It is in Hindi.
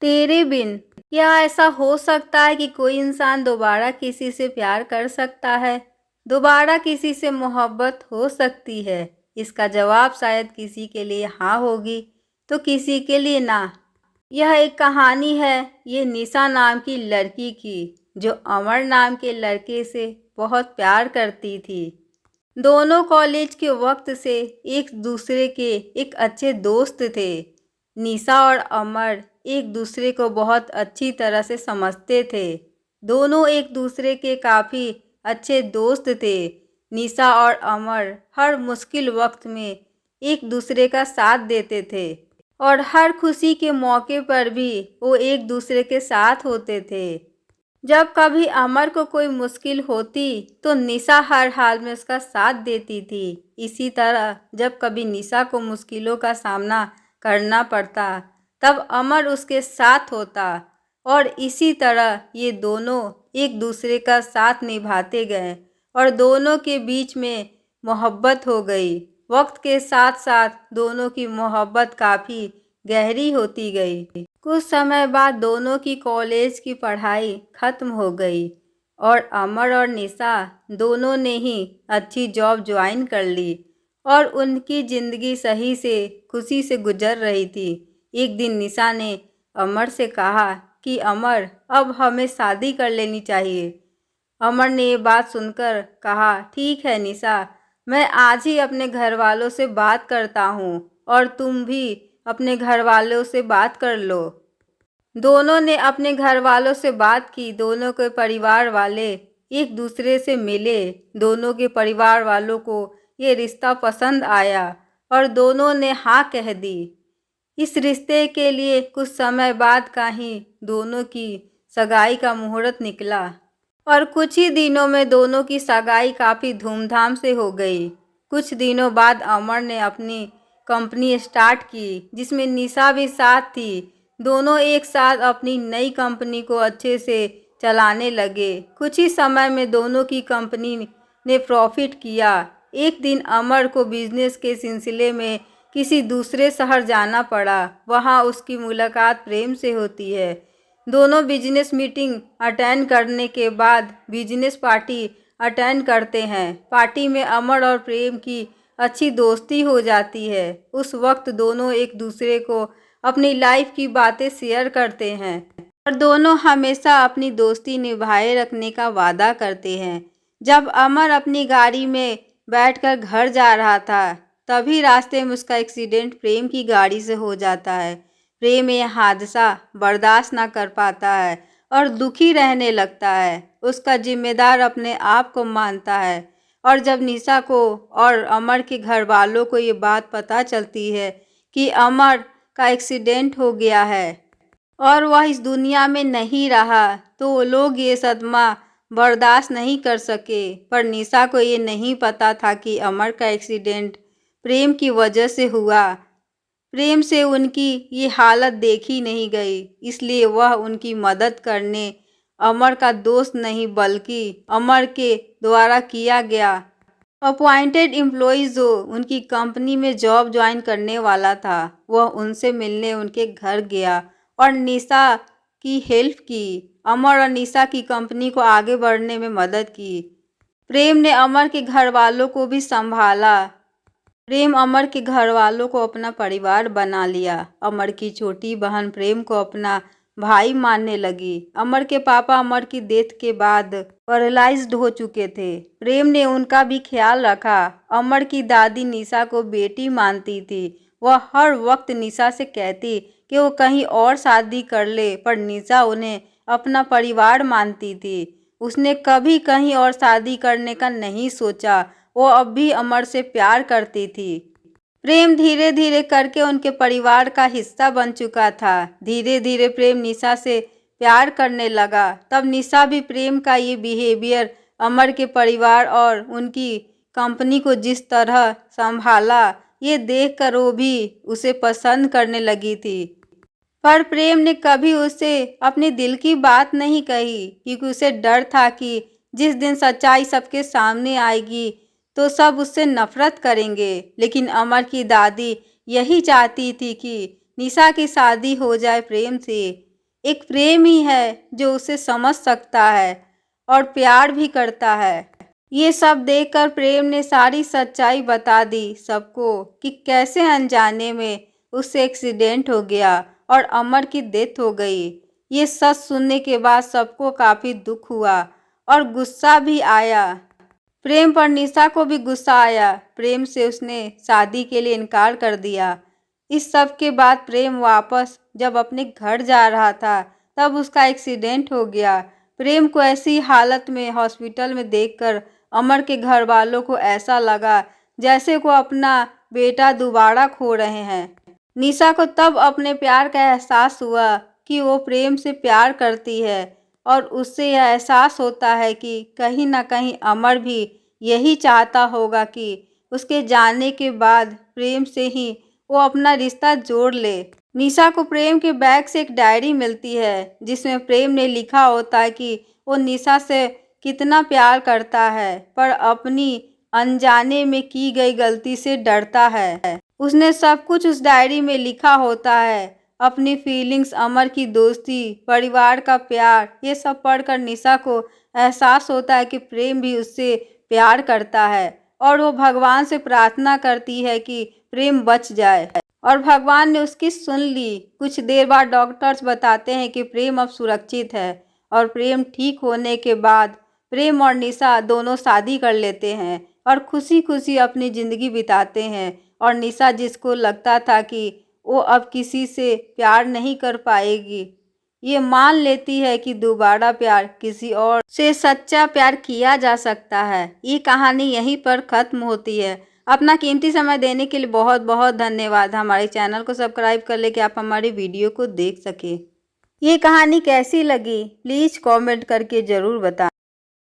तेरे बिन क्या ऐसा हो सकता है कि कोई इंसान दोबारा किसी से प्यार कर सकता है? दोबारा किसी से मोहब्बत हो सकती है? इसका जवाब शायद किसी के लिए हाँ होगी तो किसी के लिए ना। यह एक कहानी है ये निशा नाम की लड़की की, जो अमर नाम के लड़के से बहुत प्यार करती थी। दोनों कॉलेज के वक्त से एक दूसरे के एक अच्छे दोस्त थे। निशा और अमर एक दूसरे को बहुत अच्छी तरह से समझते थे। दोनों एक दूसरे के काफ़ी अच्छे दोस्त थे। निशा और अमर हर मुश्किल वक्त में एक दूसरे का साथ देते थे और हर खुशी के मौके पर भी वो एक दूसरे के साथ होते थे। जब कभी अमर को कोई मुश्किल होती तो निशा हर हाल में उसका साथ देती थी। इसी तरह जब कभी निशा को मुश्किलों का सामना करना पड़ता तब अमर उसके साथ होता और इसी तरह ये दोनों एक दूसरे का साथ निभाते गए और दोनों के बीच में मोहब्बत हो गई। वक्त के साथ साथ दोनों की मोहब्बत काफ़ी गहरी होती गई। कुछ समय बाद दोनों की कॉलेज की पढ़ाई खत्म हो गई और अमर और निशा दोनों ने ही अच्छी जॉब ज्वाइन कर ली और उनकी ज़िंदगी सही से खुशी से गुजर रही थी। एक दिन निशा ने अमर से कहा कि अमर, अब हमें शादी कर लेनी चाहिए। अमर ने ये बात सुनकर कहा, ठीक है निशा, मैं आज ही अपने घर वालों से बात करता हूँ और तुम भी अपने घर वालों से बात कर लो। दोनों ने अपने घर वालों से बात की। दोनों के परिवार वाले एक दूसरे से मिले। दोनों के परिवार वालों को ये रिश्ता पसंद आया और दोनों ने हाँ कह दी। इस रिश्ते के लिए कुछ समय बाद का ही दोनों की सगाई का मुहूर्त निकला और कुछ ही दिनों में दोनों की सगाई काफ़ी धूमधाम से हो गई। कुछ दिनों बाद अमर ने अपनी कंपनी स्टार्ट की जिसमें निशा भी साथ थी। दोनों एक साथ अपनी नई कंपनी को अच्छे से चलाने लगे। कुछ ही समय में दोनों की कंपनी ने प्रॉफिट किया। एक दिन अमर को बिजनेस के सिलसिले में किसी दूसरे शहर जाना पड़ा। वहाँ उसकी मुलाकात प्रेम से होती है। दोनों बिजनेस मीटिंग अटेंड करने के बाद बिजनेस पार्टी अटेंड करते हैं। पार्टी में अमर और प्रेम की अच्छी दोस्ती हो जाती है। उस वक्त दोनों एक दूसरे को अपनी लाइफ की बातें शेयर करते हैं और दोनों हमेशा अपनी दोस्ती निभाए रखने का वादा करते हैं। जब अमर अपनी गाड़ी में बैठकर घर जा रहा था तभी रास्ते में उसका एक्सीडेंट प्रेम की गाड़ी से हो जाता है। प्रेम यह हादसा बर्दाश्त ना कर पाता है और दुखी रहने लगता है। उसका जिम्मेदार अपने आप को मानता है और जब निशा को और अमर के घर वालों को ये बात पता चलती है कि अमर का एक्सीडेंट हो गया है और वह इस दुनिया में नहीं रहा तो वो लोग ये सदमा बर्दाश्त नहीं कर सके। पर निशा को ये नहीं पता था कि अमर का एक्सीडेंट प्रेम की वजह से हुआ। प्रेम से उनकी ये हालत देखी नहीं गई, इसलिए वह उनकी मदद करने अमर का दोस्त नहीं बल्कि अमर के द्वारा किया गया अपॉइंटेड एम्प्लॉय जो उनकी कंपनी में जॉब ज्वाइन करने वाला था, वह उनसे मिलने उनके घर गया और निशा की हेल्प की। अमर और निशा की कंपनी को आगे बढ़ने में मदद की। प्रेम ने अमर के घर वालों को भी संभाला। प्रेम अमर के घर वालों को अपना परिवार बना लिया। अमर की छोटी बहन प्रेम को अपना भाई मानने लगी। अमर के पापा अमर की डेथ के बाद पैरालाइज्ड हो चुके थे। प्रेम ने उनका भी ख्याल रखा। अमर की दादी निशा को बेटी मानती थी। वह हर वक्त निशा से कहती कि वो कहीं और शादी कर ले, पर निशा उन्हें अपना परिवार मानती थी। उसने कभी कहीं और शादी करने का नहीं सोचा। वो अब भी अमर से प्यार करती थी। प्रेम धीरे धीरे करके उनके परिवार का हिस्सा बन चुका था। धीरे धीरे प्रेम निशा से प्यार करने लगा। तब निशा भी प्रेम का ये बिहेवियर, अमर के परिवार और उनकी कंपनी को जिस तरह संभाला, ये देखकर वो भी उसे पसंद करने लगी थी। पर प्रेम ने कभी उसे अपने दिल की बात नहीं कही क्योंकि उसे डर था कि जिस दिन सच्चाई सबके सामने आएगी तो सब उससे नफरत करेंगे। लेकिन अमर की दादी यही चाहती थी कि निशा की शादी हो जाए प्रेम से। एक प्रेम ही है जो उसे समझ सकता है और प्यार भी करता है। ये सब देखकर प्रेम ने सारी सच्चाई बता दी सबको कि कैसे अनजाने में उससे एक्सीडेंट हो गया और अमर की डेथ हो गई। ये सच सुनने के बाद सबको काफ़ी दुख हुआ और गुस्सा भी आया। प्रेम पर निशा को भी गुस्सा आया। प्रेम से उसने शादी के लिए इनकार कर दिया। इस सब के बाद प्रेम वापस जब अपने घर जा रहा था तब उसका एक्सीडेंट हो गया। प्रेम को ऐसी हालत में हॉस्पिटल में देखकर अमर के घर वालों को ऐसा लगा जैसे वो अपना बेटा दोबारा खो रहे हैं। निशा को तब अपने प्यार का एहसास हुआ कि वो प्रेम से प्यार करती है और उससे यह एहसास होता है कि कहीं ना कहीं अमर भी यही चाहता होगा कि उसके जाने के बाद प्रेम से ही वो अपना रिश्ता जोड़ ले। निशा को प्रेम के बैग से एक डायरी मिलती है जिसमें प्रेम ने लिखा होता है कि वो निशा से कितना प्यार करता है पर अपनी अनजाने में की गई गलती से डरता है। उसने सब कुछ उस डायरी में लिखा होता है, अपनी फीलिंग्स, अमर की दोस्ती, परिवार का प्यार। ये सब पढ़कर निशा को एहसास होता है कि प्रेम भी उससे प्यार करता है और वो भगवान से प्रार्थना करती है कि प्रेम बच जाए और भगवान ने उसकी सुन ली। कुछ देर बाद डॉक्टर्स बताते हैं कि प्रेम अब सुरक्षित है और प्रेम ठीक होने के बाद प्रेम और निशा दोनों शादी कर लेते हैं और खुशी खुशी अपनी ज़िंदगी बिताते हैं। और निशा जिसको लगता था कि वो अब किसी से प्यार नहीं कर पाएगी, ये मान लेती है कि दोबारा प्यार किसी और से सच्चा प्यार किया जा सकता है। ये कहानी यहीं पर ख़त्म होती है। अपना कीमती समय देने के लिए बहुत बहुत धन्यवाद। हमारे चैनल को सब्सक्राइब कर ले कि आप हमारी वीडियो को देख सकें। ये कहानी कैसी लगी प्लीज़ कमेंट करके ज़रूर बताएं।